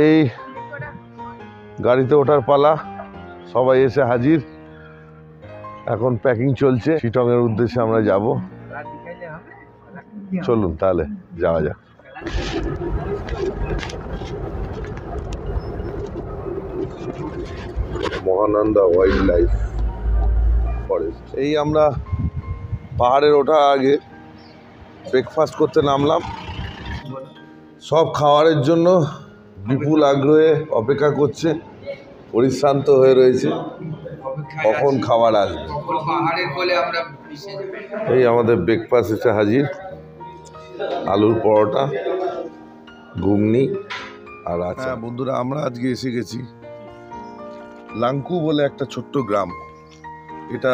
এই গাড়িতে ওঠার পালা, সবাই এসে হাজির। এখন প্যাকিং চলছে, শিটং এর উদ্দেশ্যে আমরা যাব। চলুন তাহলে যাওয়া যাক। Mahananda wild life forest. এই আমরা পাহাড়ের ওঠার আগে ব্রেকফাস্ট করতে নামলাম। সব খাবারের জন্য বিপুল আগ্রহে অপেক্ষা করছে, পরিশ্রান্ত হয়ে রয়েছে, কখন খাবার আসবে। এই আমাদের ব্রেকফাস্ট এসে হাজির, আলুর পরোটা, ঘুগনি আর আচার। বন্ধুরা, আমরা আজকে এসে গেছি লাংকু বলে একটা ছোট্ট গ্রাম। এটা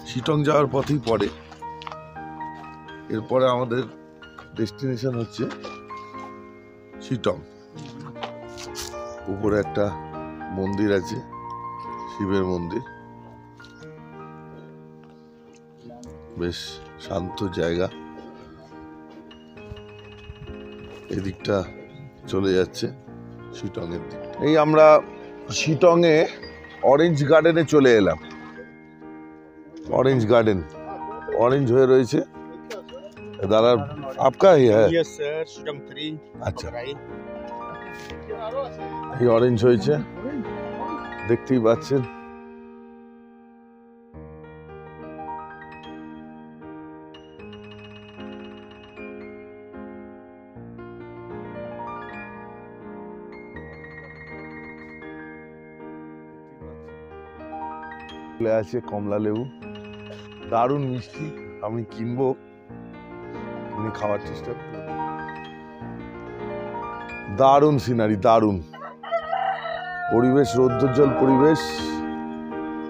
শিটং যাওয়ার পথেই পড়ে। এরপরে আমাদের ডেস্টিনেশন হচ্ছে শিটং। উপরে একটা মন্দির আছে, শিবের মন্দির, বেশ শান্ত জায়গা। এদিকটা চলে যাচ্ছে শিটং এর দিক। এই আমরা শিটং এ অরেঞ্জ গার্ডেনে চলে এলাম। অরেঞ্জ গার্ডেন অরেঞ্জ হয়ে রয়েছে। দাদা আপকা হি হ্যাঁ? Yes sir, sitting 3। আচ্ছা, এই অরেঞ্জ হয়েছে, দেখতেই পাচ্ছেন। আছে কমলা লেবু, দারুণ মিষ্টি। আমি কিনবো, কিনে খাওয়ার চেষ্টা করব। দারুণ সিনারি, দারুণ পরিবেশ, রৌদ্রোজ্জ্বল পরিবেশ,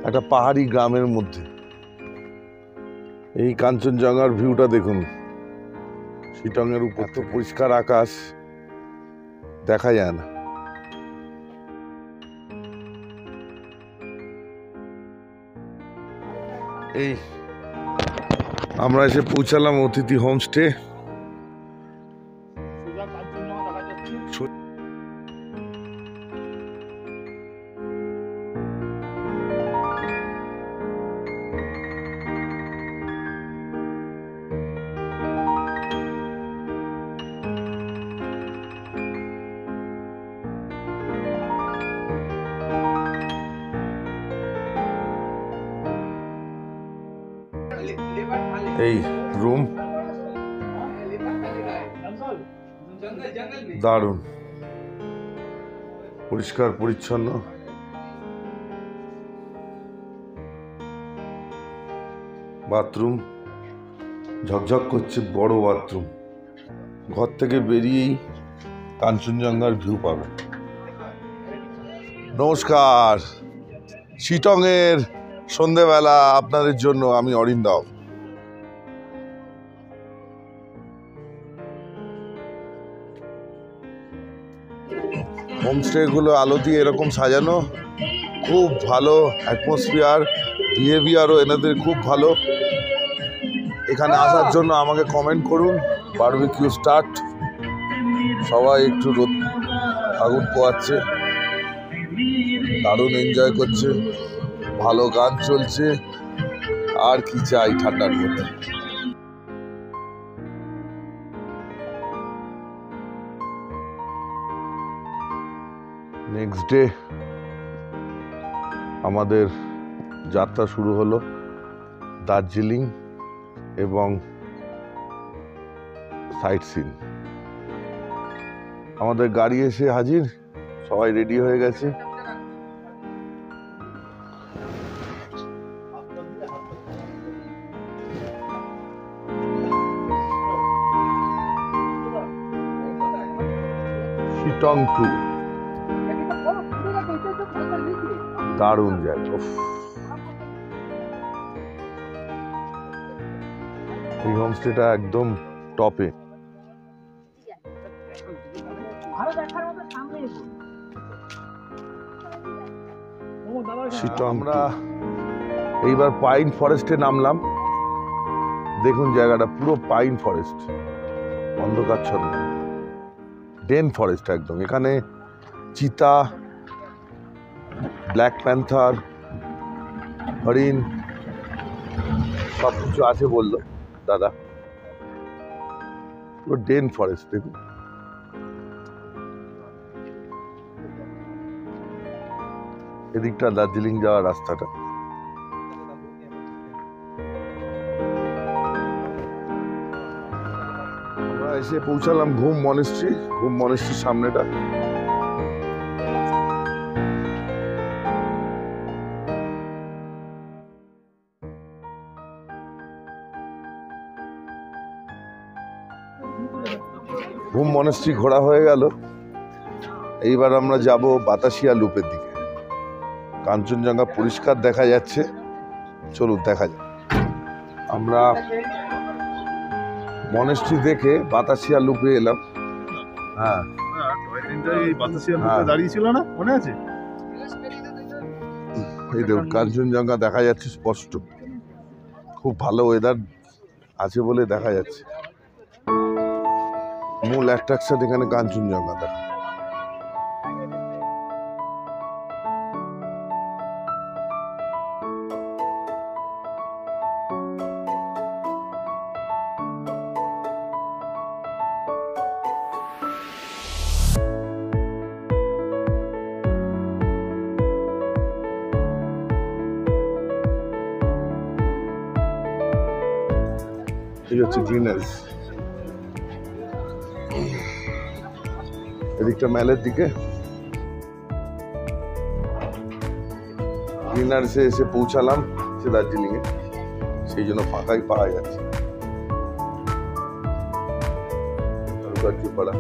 একটা পাহাড়ি গ্রামের মধ্যে। এই কাঞ্চনজঙ্ঘার ভিউটা দেখুন, শিটং এর উপর। তো পরিষ্কার আকাশ, দেখা যায় না। এই আমরা এসে পৌঁছালাম অতিথি হোমস্টে। এই রুম দারুণ, পরিষ্কার পরিচ্ছন্ন। বাথরুম ঝকঝক করছে, বড় বাথরুম। ঘর থেকে বেরিয়েই কাঞ্চনজঙ্ঘার ভিউ পাবেন। নমস্কার, শিটং এর সন্ধেবেলা আপনাদের জন্য আমি অরিন্দম। হোমস্টে গুলো আলো দিয়ে এরকম সাজানো, খুব ভালো অ্যাটমসফিয়ার, বিহেভিয়ারও এনাদের খুব ভালো। এখানে আসার জন্য আমাকে কমেন্ট করুন। বারবিকিউ স্টার্ট, সবাই একটু রোদ আগুন পোয়াচ্ছে, দারুণ এনজয় করছে, ভালো গান চলছে। আর কি চাই ঠান্ডার মধ্যে। নেক্সট ডে আমাদের যাত্রা শুরু হলো দার্জিলিং এবং সাইট সিন। আমাদের গাড়ি এসে হাজির, সবাই রেডি হয়ে গেছে। শিটং 2 দারুণ জায়গা। এই হোমস্টেটা একদম টপে। শিটং আমরা এইবার পাইন ফরেস্টে নামলাম। দেখুন জায়গাটা পুরো পাইন ফরেস্ট, অন্ধকারচ্ছন্ন, ডেন ফরেস্ট একদম। এখানে চিতা, ব্ল্যাক প্যান্থার, হরিণ সব কিছু আছে বললো দাদা। পুরো ডেন ফরেস্ট দেখুন। এদিকটা দার্জিলিং যাওয়ার রাস্তাটা। আমরা এসে পৌঁছালাম ঘুম মনেস্ট্রি। ঘুম মনেস্ট্রির সামনেটা। ঘুম মনেস্ট্রি ঘোরা হয়ে গেল। এইবার আমরা যাব বাতাসিয়া লুপের দিকে। কাঞ্চনজঙ্ঘা পরিষ্কার দেখা যাচ্ছে, চলুন দেখা যাক। আমরা মনেস্ট্রি দেখে বাতাসিয়া লুপে এলাম। হ্যাঁ, দাঁড়িয়েছিল না, মনে আছে? এই দেখুন কাঞ্চনজঙ্ঘা দেখা যাচ্ছে স্পষ্ট। খুব ভালো ওয়েদার আছে বলে দেখা যাচ্ছে। মূল অ্যাট্রাকশন এখানে কাঞ্চনজঙ্ঘা দেখা। এই হচ্ছে গ্রিনারিস। এদিকটা মেলের দিকে। গ্রিনারিসে এসে পৌঁছালাম সে দার্জিলিং এ, সেই জন্য ফাঁকাই পাওয়া যাচ্ছে। পাড়া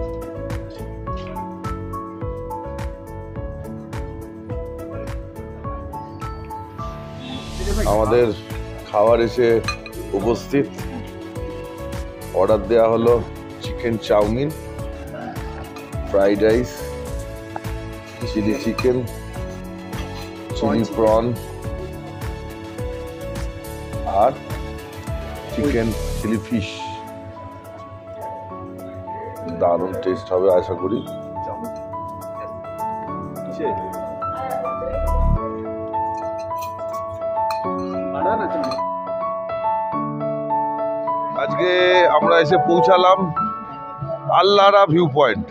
আমাদের খাবার এসে উপস্থিত। অর্ডার দেওয়া হলো chicken chowmein, fried rice, chilli chicken, chilli prawn আর চিকেন চিলি ফিশ। দারুণ টেস্ট হবে আশা করি। আজকে আমরা এসে পৌঁছালাম আল্লারা ভিউ পয়েন্ট।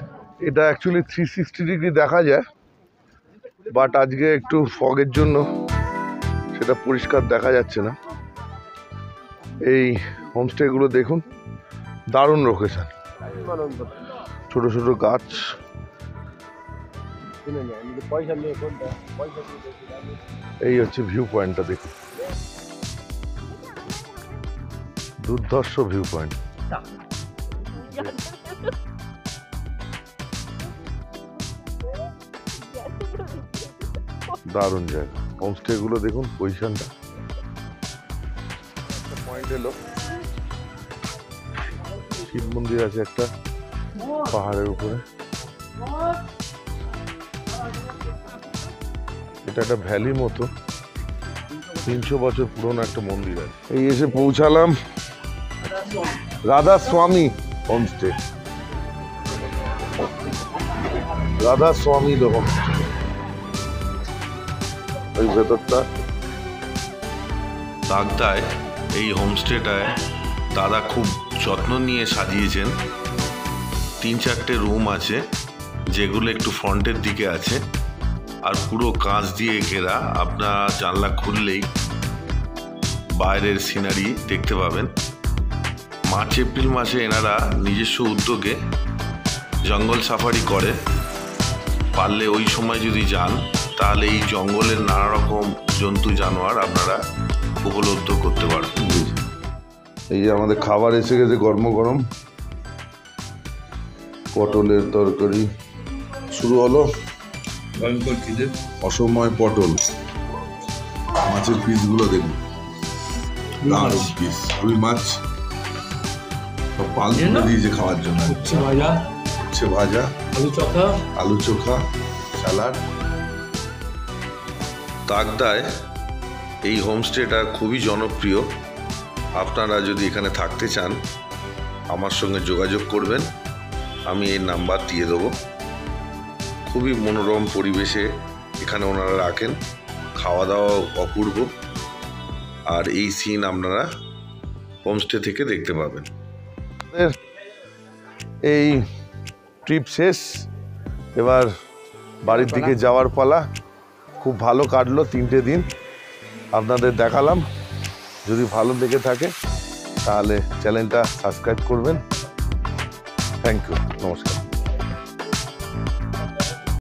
এটা অ্যাকচুয়ালি 360 ডিগ্রি দেখা যায়, বাট আজকে একটু ফগের জন্য সেটা পরিষ্কার দেখা যাচ্ছে না। এই হোমস্টেগুলো দেখুন, দারুণ লোকেশন, ছোট ছোট গাছ। এই হচ্ছে ভিউ পয়েন্টটা, দেখুন দুর্ধর্ষ ভিউ পয়েন্ট। দারুণ জায়গা। হোমস্টে গুলো দেখুন পজিশনটা। পয়েন্ট এলো, শিব মন্দির আছে একটা পাহাড়ের উপরে। এটা একটা ভ্যালি মতো, 300 বছর পুরনো একটা মন্দির আছে। এই এসে পৌঁছালাম রাধা স্বামী হোমস্টে। রাধা স্বামী হোমস্টে, ওই ভেতরটা। তাগদায় এই হোমস্টেটায় দাদা খুব যত্ন নিয়ে সাজিয়েছেন। 3-4টে রুম আছে, যেগুলো একটু ফ্রন্টের দিকে আছে, আর পুরো কাঁচ দিয়ে ঘেরা। আপনার জানলা খুললেই বাইরের সিনারি দেখতে পাবেন। মার্চ এপ্রিল মাসে এনারা নিজস্ব উদ্যোগে জঙ্গল সাফারি করে। পারলে ওই সময় যদি যান তাহলে এই জঙ্গলের নানা রকম জন্তু জানোয়ার আপনারা উপলব্ধ করতে পারবেন। এই যে আমাদের খাবার এসে গেছে গরম গরম। পটলের তরকারি শুরু হলো। অসময় পটল, মাছের পিসগুলো দেখুন, দারুণ পিস। রুই মাছ সব পাল তুলে দিয়েছে খাওয়ার জন্য। উচ্ছে ভাজা, আলু চোখা, স্যালাড। তাগদায় এই হোমস্টেটা খুবই জনপ্রিয়। আপনারা যদি এখানে থাকতে চান আমার সঙ্গে যোগাযোগ করবেন। আমি এই নাম্বার দিয়ে দেবো। খুবই মনোরম পরিবেশে এখানে ওনারা রাখেন, খাওয়া দাওয়া অপূর্ব, আর এই সিন আপনারা হোমস্টে থেকে দেখতে পাবেন। এই ট্রিপ শেষ, এবার বাড়ির দিকে যাওয়ার পালা। খুব ভালো কাটলো 3টে দিন, আপনাদের দেখালাম। যদি ভালো লেগে থাকে তাহলে চ্যানেলটা সাবস্ক্রাইব করবেন। থ্যাংক ইউ, নমস্কার।